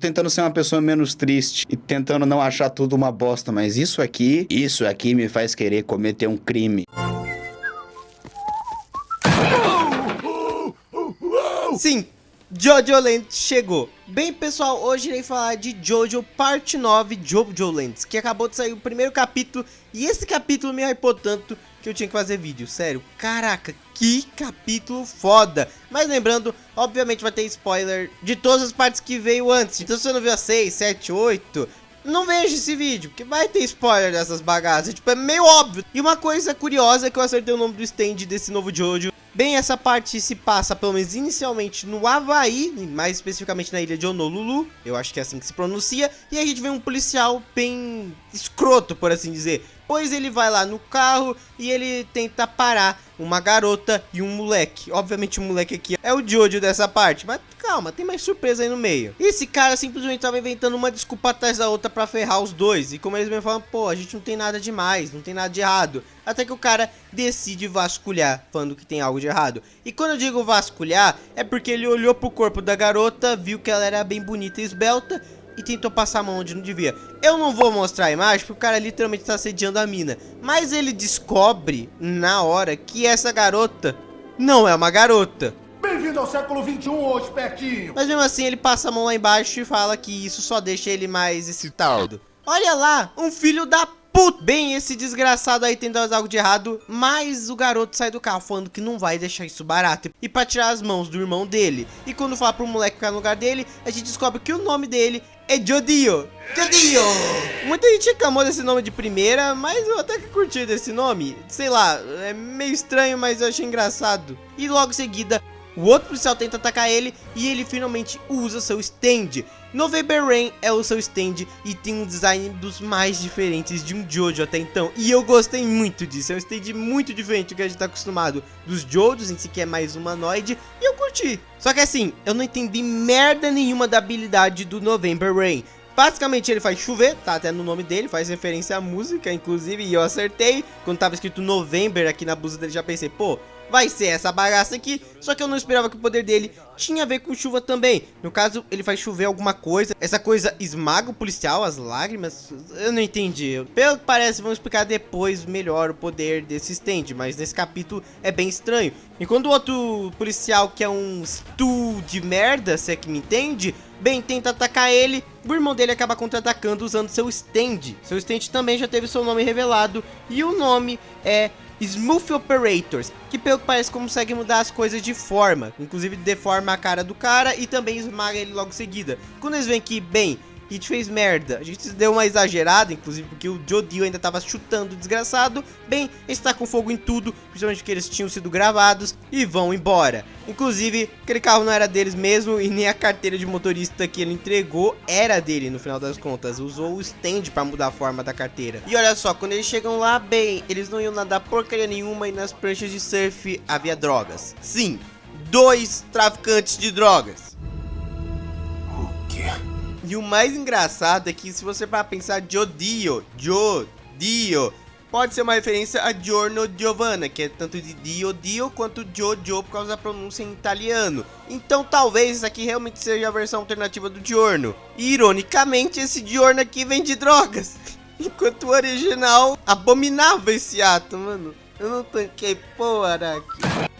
tentando ser uma pessoa menos triste e tentando não achar tudo uma bosta, mas isso aqui me faz querer cometer um crime. Sim, Jojo Land chegou. Bem, pessoal, hoje irei falar de Jojo Parte 9 Jojo Lands, que acabou de sair o primeiro capítulo, e esse capítulo me hypou tanto que eu tinha que fazer vídeo, sério. Caraca, que capítulo foda. Mas lembrando, obviamente vai ter spoiler de todas as partes que veio antes. Então se você não viu a 6, 7, 8... não veja esse vídeo, porque vai ter spoiler dessas bagaças, tipo, é meio óbvio. E uma coisa curiosa é que eu acertei o nome do stand desse novo Jojo. Bem, essa parte se passa, pelo menos inicialmente, no Havaí, mais especificamente na ilha de Honolulu, eu acho que é assim que se pronuncia, e a gente vê um policial bem escroto, por assim dizer, pois ele vai lá no carro e ele tenta parar uma garota e um moleque. Obviamente o moleque aqui é o Jojo dessa parte, mas calma, tem mais surpresa aí no meio. E esse cara simplesmente tava inventando uma desculpa atrás da outra pra ferrar os dois, e como eles me falam, pô, a gente não tem nada demais, não tem nada de errado. Até que o cara decide vasculhar, falando que tem algo de errado. E quando eu digo vasculhar, é porque ele olhou pro corpo da garota, viu que ela era bem bonita e esbelta, e tentou passar a mão onde não devia. Eu não vou mostrar a imagem, porque o cara literalmente tá assediando a mina. Mas ele descobre, na hora, que essa garota não é uma garota. Bem-vindo ao século XXI, ô espertinho! Mas mesmo assim, ele passa a mão lá embaixo e fala que isso só deixa ele mais excitado. Olha lá, um filho da puta! Bem, esse desgraçado aí tentando algo de errado, mas o garoto sai do carro falando que não vai deixar isso barato e pra tirar as mãos do irmão dele. E quando fala pro moleque ficar no lugar dele, a gente descobre que o nome dele é Jodio. Jodio! Muita gente reclamou desse nome de primeira, mas eu até que curti desse nome. Sei lá, é meio estranho, mas eu achei engraçado. E logo em seguida, o outro policial tenta atacar ele e ele finalmente usa seu stand. November Rain é o seu stand e tem um design dos mais diferentes de um Jojo até então. E eu gostei muito disso, é um stand muito diferente do que a gente tá acostumado dos Jojos, em si que é mais humanoide, e eu curti. Só que assim, eu não entendi merda nenhuma da habilidade do November Rain. Basicamente ele faz chover, tá até no nome dele, faz referência à música, inclusive, e eu acertei. Quando tava escrito November aqui na blusa dele, já pensei, pô, vai ser essa bagaça aqui. Só que eu não esperava que o poder dele tinha a ver com chuva também. No caso, ele faz chover alguma coisa. Essa coisa esmaga o policial, as lágrimas. Eu não entendi. Pelo que parece, vamos explicar depois melhor o poder desse stand. Mas nesse capítulo é bem estranho. E quando o outro policial, que é um stu de merda, se é que me entende, bem, tenta atacar ele, o irmão dele acaba contra-atacando usando seu stand. Seu stand também já teve seu nome revelado. E o nome é Smooth Operators, que pelo que parece consegue mudar as coisas de forma, inclusive deforma a cara do cara e também esmaga ele logo em seguida. Quando eles veem que, bem, a gente fez merda, a gente deu uma exagerada, inclusive porque o Jodio ainda tava chutando o desgraçado, bem, está com fogo em tudo, principalmente porque eles tinham sido gravados, e vão embora. Inclusive, aquele carro não era deles mesmo e nem a carteira de motorista que ele entregou era dele no final das contas, usou o stand para mudar a forma da carteira. E olha só, quando eles chegam lá, bem, eles não iam nadar porcaria nenhuma e nas pranchas de surf havia drogas. Sim, 2 traficantes de drogas. O quê? E o mais engraçado é que se você para pensar Jodio pode ser uma referência a Giorno Giovanna, que é tanto de Dio quanto Jojo por causa da pronúncia em italiano. Então talvez isso aqui realmente seja a versão alternativa do Giorno. E ironicamente esse Giorno aqui vende drogas, enquanto o original abominava esse ato, mano. Eu não tanquei porra aqui.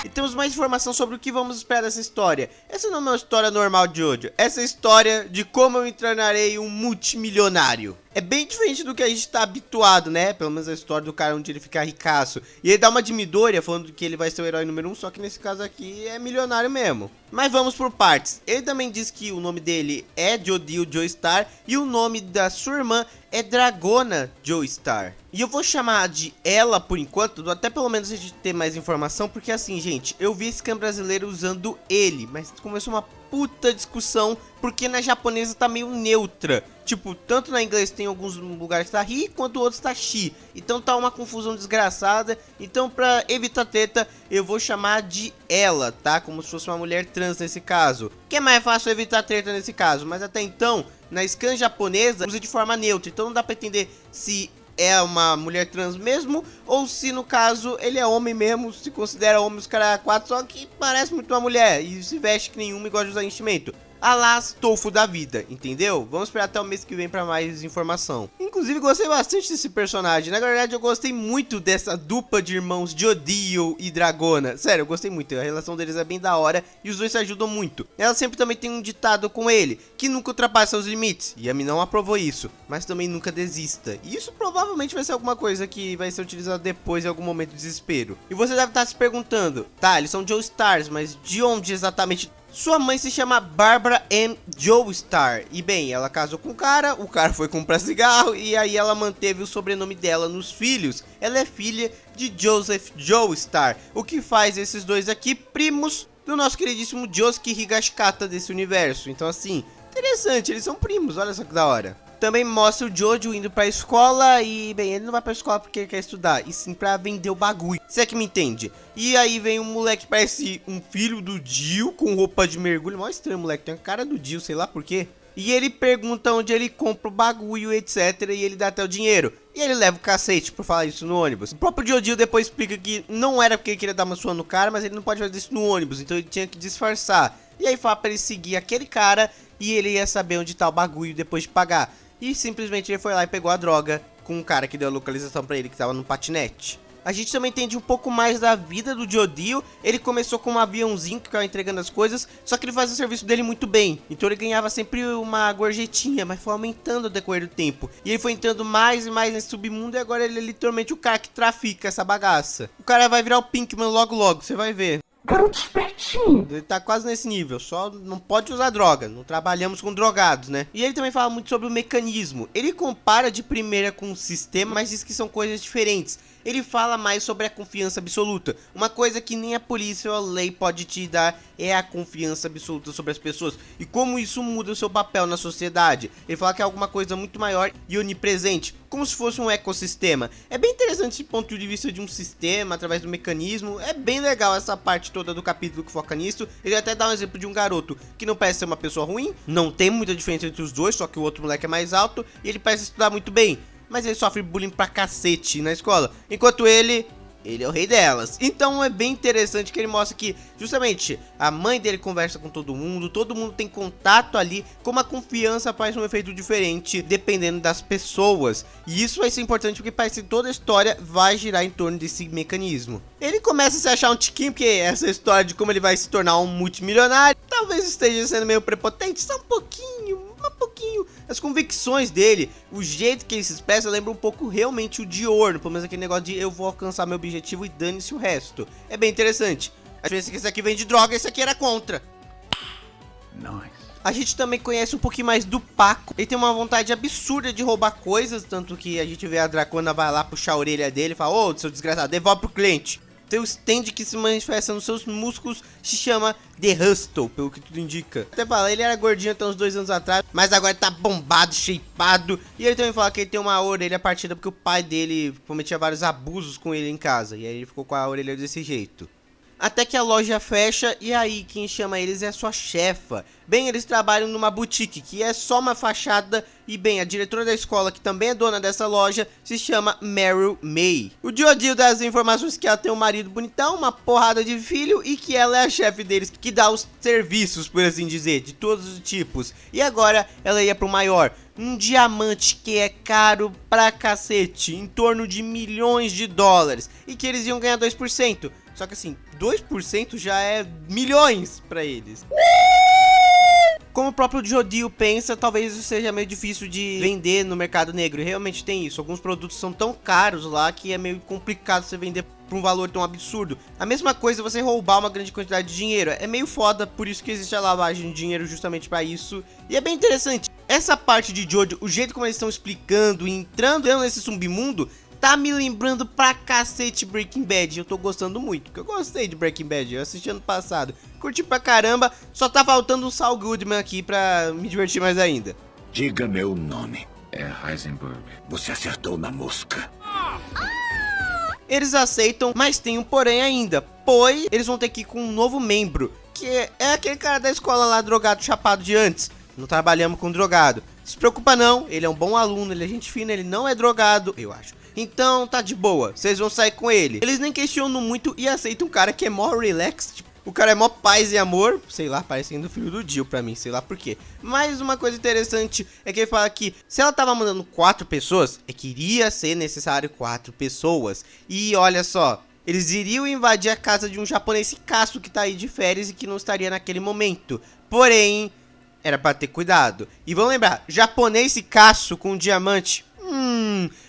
E temos mais informação sobre o que vamos esperar dessa história. Essa não é uma história normal de Jojo. Essa é a história de como eu me tornarei um multimilionário. É bem diferente do que a gente tá habituado, né? Pelo menos a história do cara onde ele fica ricaço. E ele dá uma de Midoriya falando que ele vai ser o herói número 1, só que nesse caso aqui é milionário mesmo. Mas vamos por partes. Ele também diz que o nome dele é Jodio Joestar e o nome da sua irmã é Dragona Joestar. E eu vou chamar de ela por enquanto, até pelo menos a gente ter mais informação, porque assim, gente, eu vi esse cam brasileiro usando ele, mas começou uma puta discussão, porque na japonesa tá meio neutra. Tipo, tanto na inglês tem alguns lugares que tá ri, quanto outros tá shi. Então tá uma confusão desgraçada. Então pra evitar treta, eu vou chamar de ela, tá? Como se fosse uma mulher trans nesse caso. Que é mais fácil evitar treta nesse caso. Mas até então, na scan japonesa, usa de forma neutra. Então não dá pra entender se é uma mulher trans mesmo, ou se no caso ele é homem mesmo, se considera homem os caras 4, só que parece muito uma mulher e se veste que nenhuma e gosta de usar enchimento. Alas Tofu da vida, entendeu? Vamos esperar até o mês que vem pra mais informação. Inclusive, gostei bastante desse personagem. Na verdade, eu gostei muito dessa dupla de irmãos Jodio e Dragona. Sério, eu gostei muito. A relação deles é bem da hora e os dois se ajudam muito. Ela sempre também tem um ditado com ele, que nunca ultrapassa os limites. E a Yami não aprovou isso, mas também nunca desista. E isso provavelmente vai ser alguma coisa que vai ser utilizada depois em algum momento de desespero. E você deve estar se perguntando, tá, eles são Joestars, mas de onde exatamente? Sua mãe se chama Barbara M. Joestar. E bem, ela casou com o cara foi comprar cigarro e aí ela manteve o sobrenome dela nos filhos. Ela é filha de Joseph Joestar, o que faz esses dois aqui primos do nosso queridíssimo Josuke Higashikata desse universo. Então assim, interessante, eles são primos, olha só que da hora. Também mostra o Jojo indo pra escola e, bem, ele não vai pra escola porque ele quer estudar, e sim pra vender o bagulho, se é que me entende. E aí vem um moleque que parece um filho do Dio, com roupa de mergulho, mó estranho, moleque, tem a cara do Dio, sei lá por quê. E ele pergunta onde ele compra o bagulho, etc, e ele dá até o dinheiro. E ele leva o cacete por falar isso no ônibus. O próprio Jojo depois explica que não era porque ele queria dar uma surra no cara, mas ele não pode fazer isso no ônibus, então ele tinha que disfarçar. E aí fala pra ele seguir aquele cara e ele ia saber onde tá o bagulho depois de pagar. E simplesmente ele foi lá e pegou a droga com um cara que deu a localização pra ele que tava no patinete. A gente também entende um pouco mais da vida do Jodio. Ele começou com um aviãozinho que ficava entregando as coisas, só que ele fazia o serviço dele muito bem. Então ele ganhava sempre uma gorjetinha, mas foi aumentando ao decorrer do tempo. E ele foi entrando mais e mais nesse submundo e agora ele é literalmente o cara que trafica essa bagaça. O cara vai virar o Pinkman logo logo, você vai ver. Garoto espertinho. Ele tá quase nesse nível, só não pode usar droga, não trabalhamos com drogados, né? E ele também fala muito sobre o mecanismo. Ele compara de primeira com o sistema, mas diz que são coisas diferentes. Ele fala mais sobre a confiança absoluta. Uma coisa que nem a polícia ou a lei pode te dar é a confiança absoluta sobre as pessoas. E como isso muda o seu papel na sociedade. Ele fala que é alguma coisa muito maior e onipresente, como se fosse um ecossistema. É bem interessante esse ponto de vista de um sistema, através do mecanismo. É bem legal essa parte toda do capítulo que foca nisso. Ele até dá um exemplo de um garoto que não parece ser uma pessoa ruim, não tem muita diferença entre os dois, só que o outro moleque é mais alto e ele parece estudar muito bem. Mas ele sofre bullying pra cacete na escola, enquanto ele é o rei delas. Então é bem interessante que ele mostra que justamente a mãe dele conversa com todo mundo tem contato ali, como a confiança faz um efeito diferente dependendo das pessoas. E isso vai ser importante porque parece que toda a história vai girar em torno desse mecanismo. Ele começa a se achar um tiquinho, porque essa história de como ele vai se tornar um multimilionário talvez esteja sendo meio prepotente, só um pouquinho. As convicções dele, o jeito que ele se expressa lembra um pouco realmente o Dior, pelo menos aquele negócio de eu vou alcançar meu objetivo e dane-se o resto. É bem interessante. A diferença é que esse aqui vem de droga e esse aqui era contra. Nice. A gente também conhece um pouquinho mais do Paco. Ele tem uma vontade absurda de roubar coisas, tanto que a gente vê a Dracona vai lá puxar a orelha dele e fala: ô, seu desgraçado, devolve pro cliente. Seu stand que se manifesta nos seus músculos se chama The Hustle, pelo que tudo indica. Até fala, ele era gordinho até uns 2 anos atrás, mas agora tá bombado, shapeado. E ele também fala que ele tem uma orelha partida porque o pai dele cometia vários abusos com ele em casa. E aí ele ficou com a orelha desse jeito. Até que a loja fecha e aí quem chama eles é a sua chefa. Bem, eles trabalham numa boutique que é só uma fachada e bem, a diretora da escola, que também é dona dessa loja, se chama Meryl May. O Jodio dá as informações que ela tem um marido bonitão, uma porrada de filho e que ela é a chefe deles, que dá os serviços, por assim dizer, de todos os tipos. E agora ela ia pro maior, um diamante que é caro pra cacete, em torno de milhões de dólares, e que eles iam ganhar 2%. Só que assim, 2% já é milhões pra eles. Como o próprio Jodio pensa, talvez isso seja meio difícil de vender no mercado negro. E realmente tem isso. Alguns produtos são tão caros lá que é meio complicado você vender por um valor tão absurdo. A mesma coisa você roubar uma grande quantidade de dinheiro. É meio foda, por isso que existe a lavagem de dinheiro justamente pra isso. E é bem interessante. Essa parte de Jojo, o jeito como eles estão explicando e entrando nesse submundo, tá me lembrando pra cacete Breaking Bad. Eu tô gostando muito, porque eu gostei de Breaking Bad. Eu assisti ano passado, curti pra caramba. Só tá faltando um Saul Goodman aqui pra me divertir mais ainda. Diga meu nome. É Heisenberg. Você acertou na mosca. Eles aceitam, mas tem um porém ainda, pois eles vão ter que ir com um novo membro, que é aquele cara da escola lá, drogado, chapado de antes. Não trabalhamos com drogado. Se preocupa não, ele é um bom aluno, ele é gente fina, ele não é drogado, eu acho. Então tá de boa, vocês vão sair com ele. Eles nem questionam muito e aceitam um cara que é mó relax, tipo, O cara é mó paz e amor, sei lá, parecendo o filho do Jill pra mim, sei lá por quê. Mas uma coisa interessante é que ele fala que se ela tava mandando 4 pessoas, é que iria ser necessário 4 pessoas. E olha só, eles iriam invadir a casa de um japonês ricaço que tá aí de férias e que não estaria naquele momento. Porém, era pra ter cuidado. E vamos lembrar, japonês ricaço com diamante.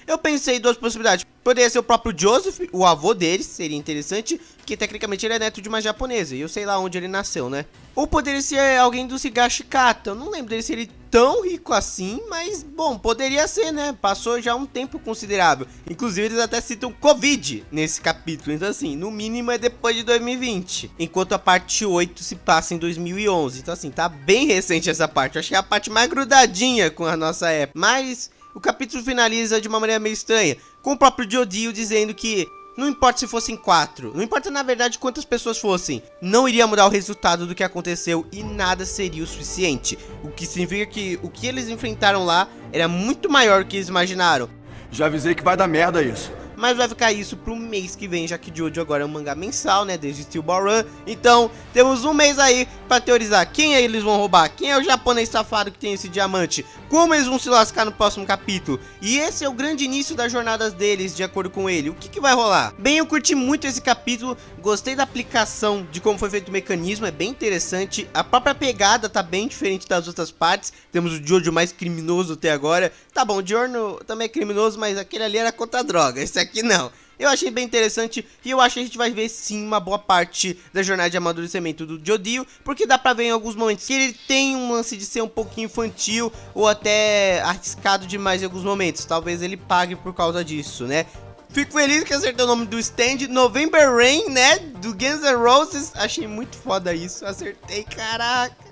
Eu pensei em 2 possibilidades. Poderia ser o próprio Joseph, o avô deles, seria interessante, porque tecnicamente ele é neto de uma japonesa, e eu sei lá onde ele nasceu, né? Ou poderia ser alguém do Higashikata, eu não lembro dele ser ele tão rico assim, mas, bom, poderia ser, né? Passou já um tempo considerável. Inclusive, eles até citam Covid nesse capítulo, então assim, no mínimo é depois de 2020. Enquanto a parte 8 se passa em 2011, então assim, tá bem recente essa parte. Eu achei a parte mais grudadinha com a nossa época, mas o capítulo finaliza de uma maneira meio estranha, com o próprio Jodio dizendo que não importa se fossem 4, não importa na verdade quantas pessoas fossem, não iria mudar o resultado do que aconteceu e nada seria o suficiente. O que significa que o que eles enfrentaram lá era muito maior do que eles imaginaram. Já avisei que vai dar merda isso. Mas vai ficar isso pro mês que vem, já que Jojo agora é um mangá mensal, né, desde Steel Ball Run. Então, temos um mês aí pra teorizar quem aí eles vão roubar, quem é o japonês safado que tem esse diamante, como eles vão se lascar no próximo capítulo. E esse é o grande início das jornadas deles, de acordo com ele. O que vai rolar? Bem, eu curti muito esse capítulo, gostei da aplicação de como foi feito o mecanismo, é bem interessante. A própria pegada tá bem diferente das outras partes. Temos o Jojo mais criminoso até agora. Tá bom, o Giorno também é criminoso, mas aquele ali era contra a droga, esse aqui não. Eu achei bem interessante e eu acho que a gente vai ver sim uma boa parte da jornada de amadurecimento do Jodio, porque dá pra ver em alguns momentos que ele tem um lance de ser um pouquinho infantil ou até arriscado demais em alguns momentos. Talvez ele pague por causa disso, né? Fico feliz que acertei o nome do stand, November Rain, né, do Guns N' Roses. Achei muito foda isso, acertei, caraca.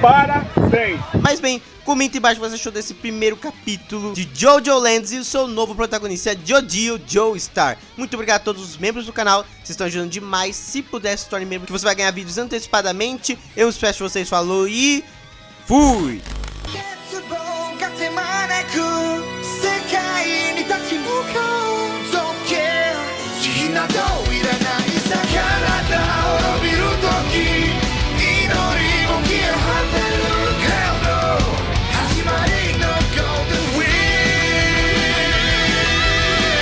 Parabéns! Mas bem, comenta embaixo o que você achou desse primeiro capítulo de Jojo Lands e o seu novo protagonista, Jodio Joestar. Muito obrigado a todos os membros do canal, vocês estão ajudando demais. Se puder se torne membro, que você vai ganhar vídeos antecipadamente. Eu espero que vocês, falou e fui!